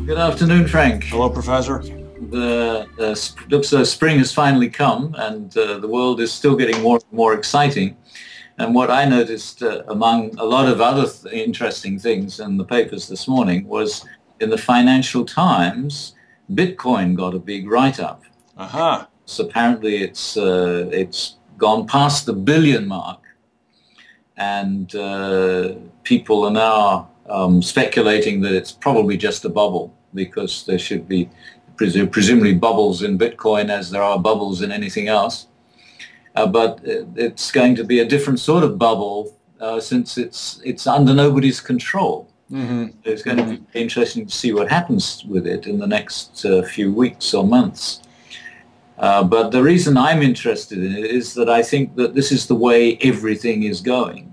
Good afternoon, Frank. Hello, Professor. Looks like spring has finally come, and the world is still getting more and more exciting. And what I noticed among a lot of other interesting things in the papers this morning was in the Financial Times, Bitcoin got a big write-up. Aha. So apparently it's gone past the billion mark, and people are now speculating that it's probably just a bubble, because there should be presumably bubbles in Bitcoin as there are bubbles in anything else. But it's going to be a different sort of bubble since it's under nobody's control. Mm-hmm. It's going to be interesting to see what happens with it in the next few weeks or months. But the reason I'm interested in it is that I think that this is the way everything is going.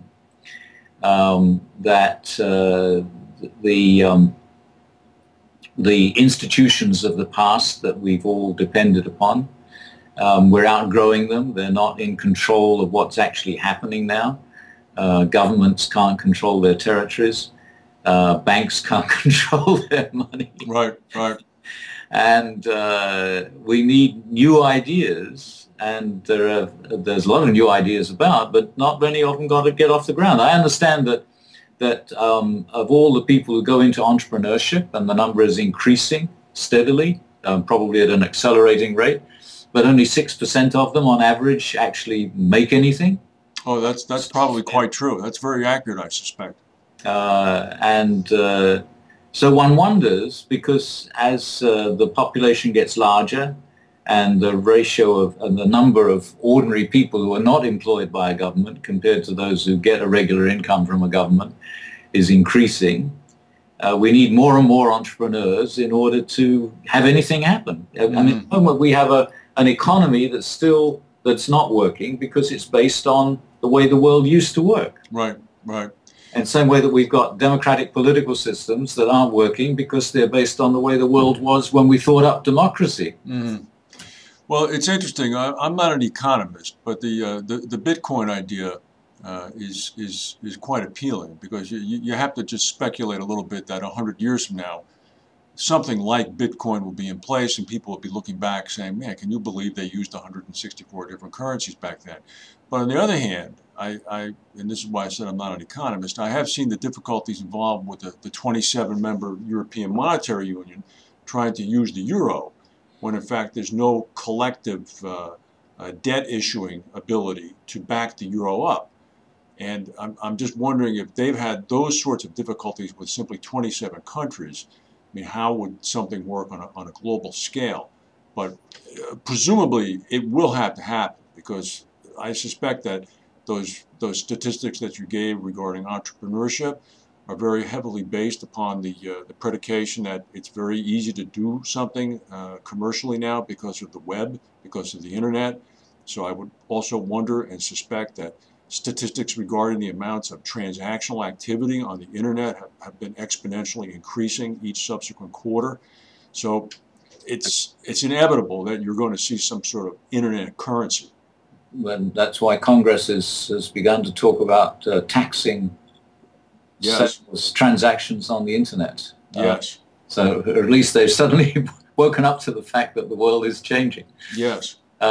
The institutions of the past that we've all depended upon, we're outgrowing them. They're not in control of what's actually happening now. Governments can't control their territories. Banks can't control their money. Right, right. And we need new ideas, and there's a lot of new ideas about, but not many of them got to get off the ground. I understand that of all the people who go into entrepreneurship, and the number is increasing steadily, probably at an accelerating rate, but only 6% of them on average actually make anything. Oh, that's probably quite true. That's very accurate, I suspect. So one wonders, because as the population gets larger and the ratio of and the number of ordinary people who are not employed by a government compared to those who get a regular income from a government is increasing, we need more and more entrepreneurs in order to have anything happen. I mean, at the moment we have an economy that's not working because it's based on the way the world used to work. Right, right. And same way that we've got democratic political systems that aren't working because they're based on the way the world was when we thought up democracy. Mm. Well, it's interesting. I'm not an economist, but the Bitcoin idea is quite appealing, because you have to just speculate a little bit that 100 years from now, something like Bitcoin will be in place, and people will be looking back saying, man, can you believe they used 164 different currencies back then? But on the other hand, and this is why I said I'm not an economist, I have seen the difficulties involved with the 27-member European Monetary Union trying to use the euro, when in fact there's no collective debt issuing ability to back the euro up. And I'm just wondering, if they've had those sorts of difficulties with simply 27 countries, I mean, how would something work on a global scale? But presumably it will have to happen, because I suspect that those statistics that you gave regarding entrepreneurship are very heavily based upon the predication that it's very easy to do something commercially now because of the web, because of the internet. So I would also wonder and suspect that statistics regarding the amounts of transactional activity on the internet have been exponentially increasing each subsequent quarter. So it's inevitable that you're going to see some sort of internet currency. Well, that's why Congress has begun to talk about taxing transactions on the internet. Yes. So at least they've suddenly woken up to the fact that the world is changing. Yes. We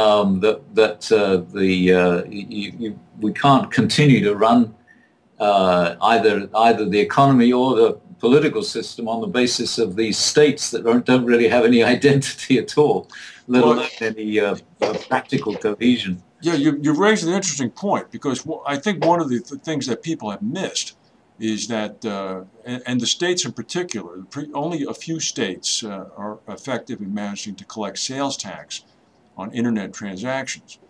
can't continue to run either the economy or the political system on the basis of these states that don't really have any identity at all, let alone any practical cohesion. Yeah, you've raised an interesting point, because I think one of the things that people have missed is that, and the states in particular, only a few states are effective in managing to collect sales tax on internet transactions.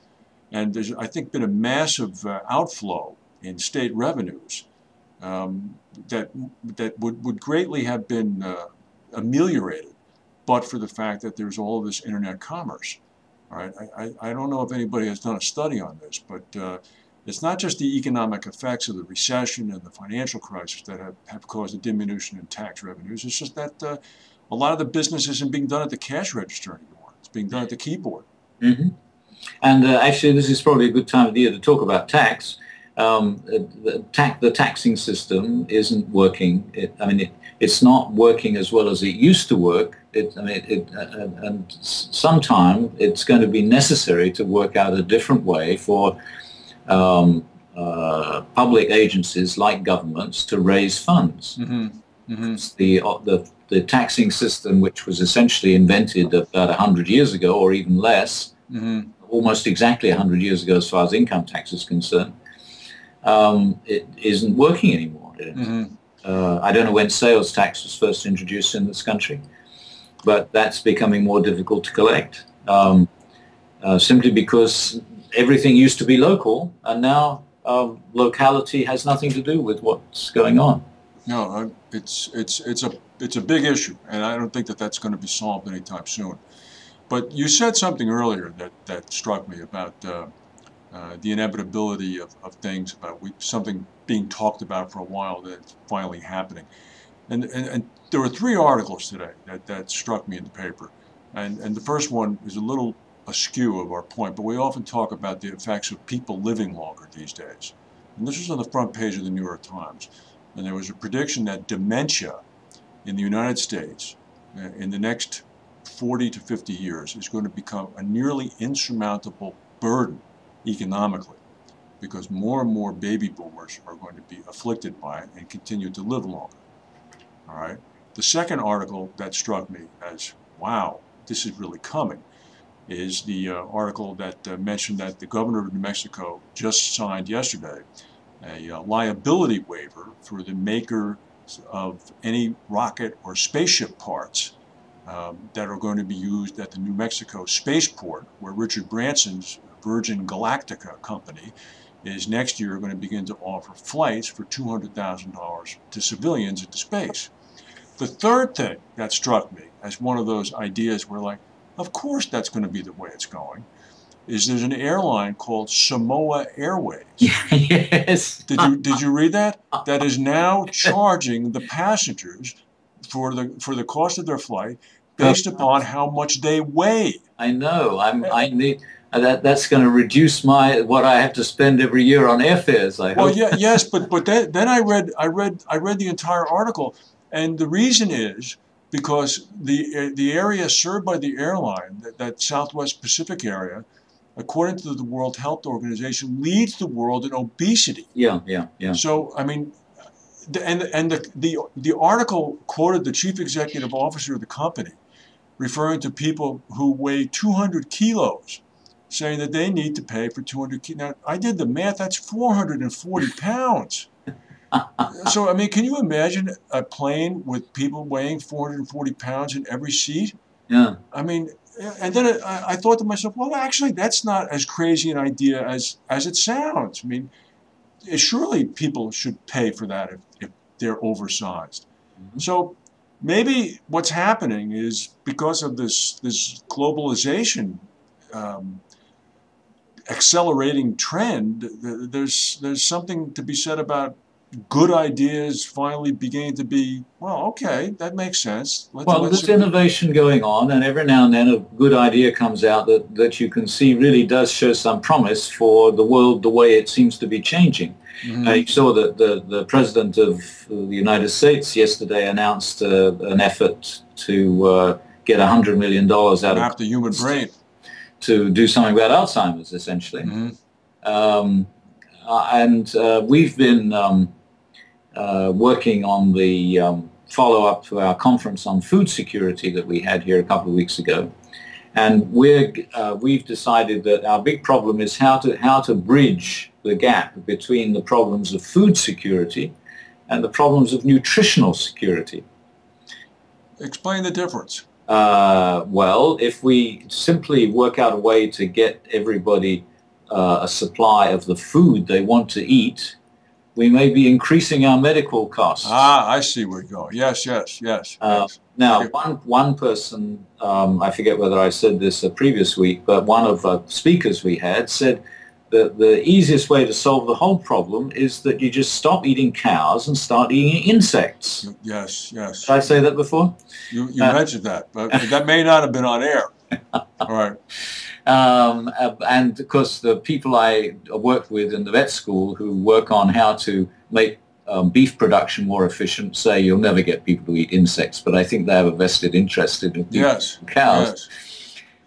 And there's, I think, been a massive outflow in state revenues that would greatly have been ameliorated, but for the fact that there's all of this internet commerce. All right, I don't know if anybody has done a study on this, but it's not just the economic effects of the recession and the financial crisis that have caused a diminution in tax revenues. It's just that a lot of the business isn't being done at the cash register anymore. It's being done at the keyboard. Mm-hmm. And actually, this is probably a good time of the year to talk about tax, The taxing system isn't working. It's not working as well as it used to work. And sometime it's going to be necessary to work out a different way for public agencies like governments to raise funds. Mm-hmm. Mm-hmm. The taxing system, which was essentially invented about 100 years ago or even less, Mm-hmm. almost exactly 100 years ago as far as income tax is concerned, it isn't working anymore. Mm-hmm. I don't know when sales tax was first introduced in this country, but that's becoming more difficult to collect, simply because everything used to be local, and now locality has nothing to do with what's going on. No, it's a big issue, and I don't think that that's going to be solved anytime soon. But you said something earlier that struck me about the inevitability of things, about something being talked about for a while that's finally happening. And there were 3 articles today that struck me in the paper. And the first one is a little askew of our point, but we often talk about the effects of people living longer these days. And this was on the front page of the New York Times. And there was a prediction that dementia in the United States in the next 40 to 50 years is going to become a nearly insurmountable burden economically, because more and more baby boomers are going to be afflicted by it and continue to live longer. All right. The second article that struck me as, wow, this is really coming, is the article that mentioned that the governor of New Mexico just signed yesterday a liability waiver for the maker of any rocket or spaceship parts that are going to be used at the New Mexico spaceport, where Richard Branson's Virgin Galactica company is next year going to begin to offer flights for $200,000 to civilians into space. The third thing that struck me as one of those ideas where, like, of course that's going to be the way it's going, is there's an airline called Samoa Airways. Yes. Did you read that? That is now charging the passengers for the cost of their flight based upon how much they weigh. I know. That's going to reduce what I have to spend every year on airfares. I hope. Well, yeah, yes, but then I read the entire article, and the reason is because the area served by the airline, that Southwest Pacific area, according to the World Health Organization, leads the world in obesity. Yeah. So I mean, the article quoted the chief executive officer of the company, referring to people who weigh 200 kilos, saying that they need to pay for 200 kilos. Now, I did the math, that's 440 pounds. So, I mean, can you imagine a plane with people weighing 440 pounds in every seat? Yeah. I mean, and then I thought to myself, well, actually, that's not as crazy an idea as it sounds. I mean, surely people should pay for that if they're oversized. Mm-hmm. So maybe what's happening is because of this globalization accelerating trend, there's something to be said about good ideas finally beginning to be, well, okay, that makes sense. There's innovation going on, and every now and then a good idea comes out that you can see really does show some promise for the world the way it seems to be changing. Mm-hmm. You saw that the President of the United States yesterday announced an effort to get $100 million out of the human brain to do something about Alzheimer's, essentially. Mm-hmm. And we've been working on the follow-up to our conference on food security that we had here a couple of weeks ago. And we've decided that our big problem is how to bridge the gap between the problems of food security and the problems of nutritional security. Explain the difference. Well, if we simply work out a way to get everybody a supply of the food they want to eat, we may be increasing our medical costs. Ah, I see where you're going. Yes. Now, one person, I forget whether I said this a previous week, but one of the speakers we had said that the easiest way to solve the whole problem is that you just stop eating cows and start eating insects. Yes. Did I say that before? You mentioned that, but that may not have been on air. All right. And of course, the people I work with in the vet school who work on how to make beef production more efficient say you'll never get people to eat insects, but I think they have a vested interest in Yes, cows. yes.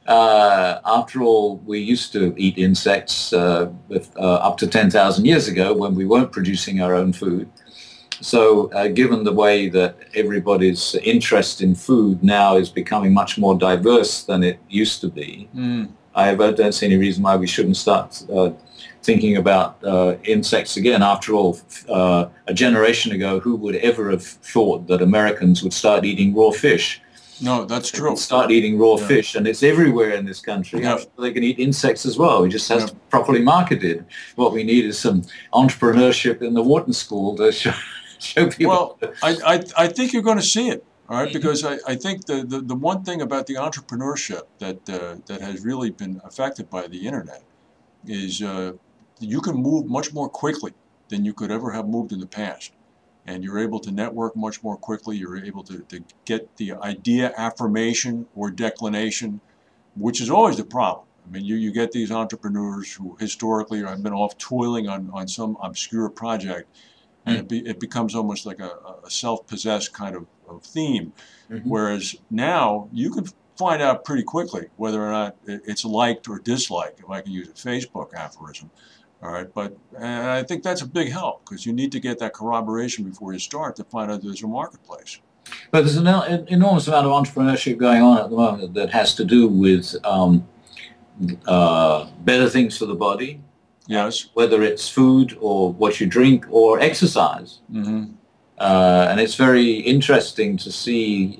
After all, we used to eat insects up to 10,000 years ago when we weren't producing our own food. So given the way that everybody's interest in food now is becoming much more diverse than it used to be, I don't see any reason why we shouldn't start thinking about insects again. After all, a generation ago, who would ever have thought that Americans would start eating raw fish? No, that's true. Start eating raw fish, and it's everywhere in this country. Yeah. They can eat insects as well. It just has to be properly marketed. What we need is some entrepreneurship in the Wharton School to show people. Well, I think you're going to see it, all right, because I think the one thing about the entrepreneurship that has really been affected by the internet is you can move much more quickly than you could ever have moved in the past. And you're able to network much more quickly. You're able to get the idea affirmation or declination, which is always the problem. I mean, you get these entrepreneurs who historically have been off toiling on some obscure project, and it becomes almost like a self-possessed kind of theme. Whereas now you can find out pretty quickly whether or not it's liked or disliked, if I can use a Facebook aphorism. All right, and I think that's a big help because you need to get that corroboration before you start to find out there's a marketplace. But there's an enormous amount of entrepreneurship going on at the moment that has to do with better things for the body. Yes. Whether it's food or what you drink or exercise. And it's very interesting to see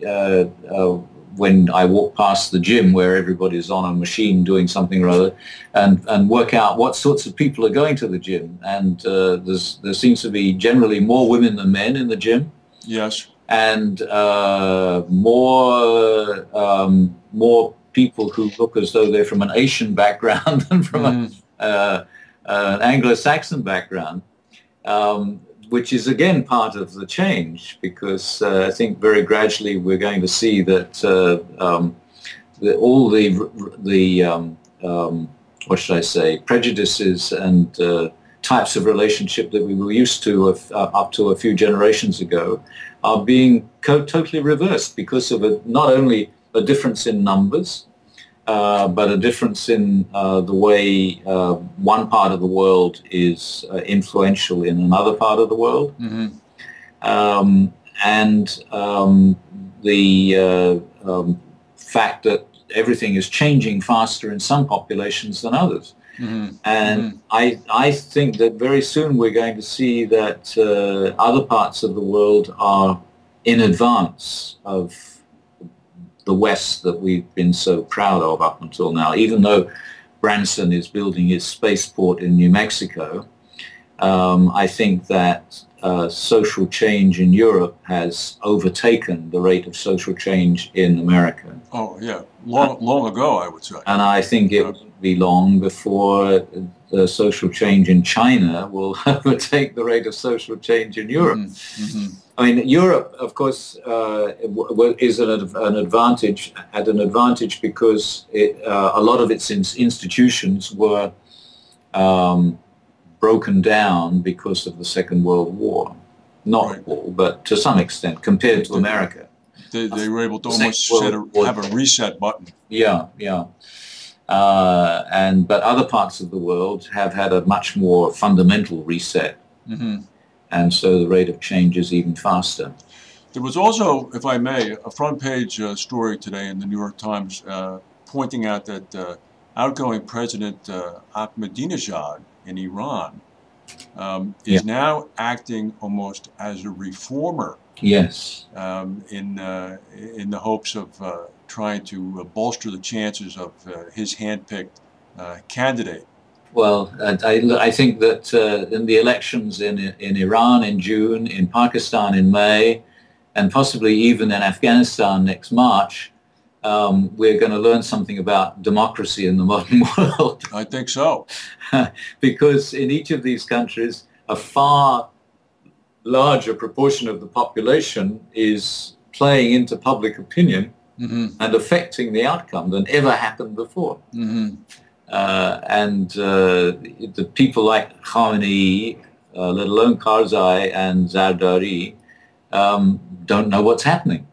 when I walk past the gym where everybody's on a machine doing something or other and work out what sorts of people are going to the gym. And there seems to be generally more women than men in the gym. Yes. And more people who look as though they're from an Asian background than from an Anglo-Saxon background. Which is again part of the change, because I think very gradually we're going to see that all the what should I say, prejudices and types of relationship that we were used to up to a few generations ago are being totally reversed because of not only a difference in numbers, but a difference in the way one part of the world is influential in another part of the world. And the fact that everything is changing faster in some populations than others. And I think that very soon we're going to see that other parts of the world are in advance of the West that we've been so proud of up until now. Even though Branson is building his spaceport in New Mexico, I think that social change in Europe has overtaken the rate of social change in America. Oh, yeah. Long ago, I would say. And I think it won't be long before the social change in China will overtake the rate of social change in Europe. I mean, Europe, of course, is at an advantage because a lot of its institutions were broken down because of the Second World War. Not all, but to some extent, compared to America. They were able to almost have a reset button. Yeah. But other parts of the world have had a much more fundamental reset. And so the rate of change is even faster. There was also, if I may, a front page story today in the New York Times pointing out that outgoing President Ahmadinejad in Iran is now acting almost as a reformer. Yes. In the hopes of trying to bolster the chances of his handpicked candidate. Well, I think that in the elections in Iran in June, in Pakistan in May, and possibly even in Afghanistan next March, we're going to learn something about democracy in the modern world. I think so. Because in each of these countries, a far larger proportion of the population is playing into public opinion and affecting the outcome than ever happened before. The people like Khamenei, let alone Karzai and Zardari, don't know what's happening.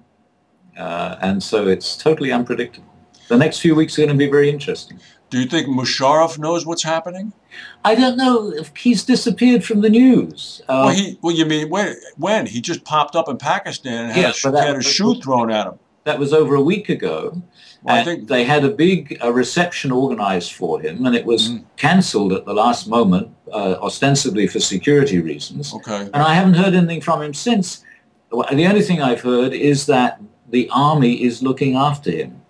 And so it's totally unpredictable. The next few weeks are going to be very interesting. Do you think Musharraf knows what's happening? I don't know if he's disappeared from the news. Well, you mean when? He just popped up in Pakistan and had a shoe thrown at him. That was over a week ago. Well, I think they had a big reception organized for him, and it was cancelled at the last moment, ostensibly for security reasons. Okay. And I haven't heard anything from him since. The only thing I've heard is that the army is looking after him.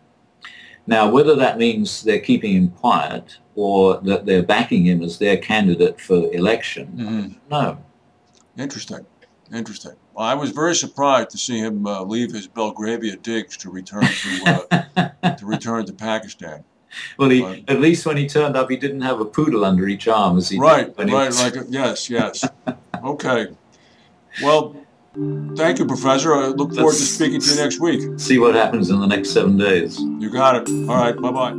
Now, whether that means they're keeping him quiet or that they're backing him as their candidate for election, no. Interesting. Interesting. Well, I was very surprised to see him leave his Belgravia digs to return to Pakistan. Well, at least when he turned up, he didn't have a poodle under each arm, as he did. Right. Yes. Okay. Well, thank you, Professor. I look forward to speaking to you next week. See what happens in the next 7 days. You got it. All right. Bye-bye.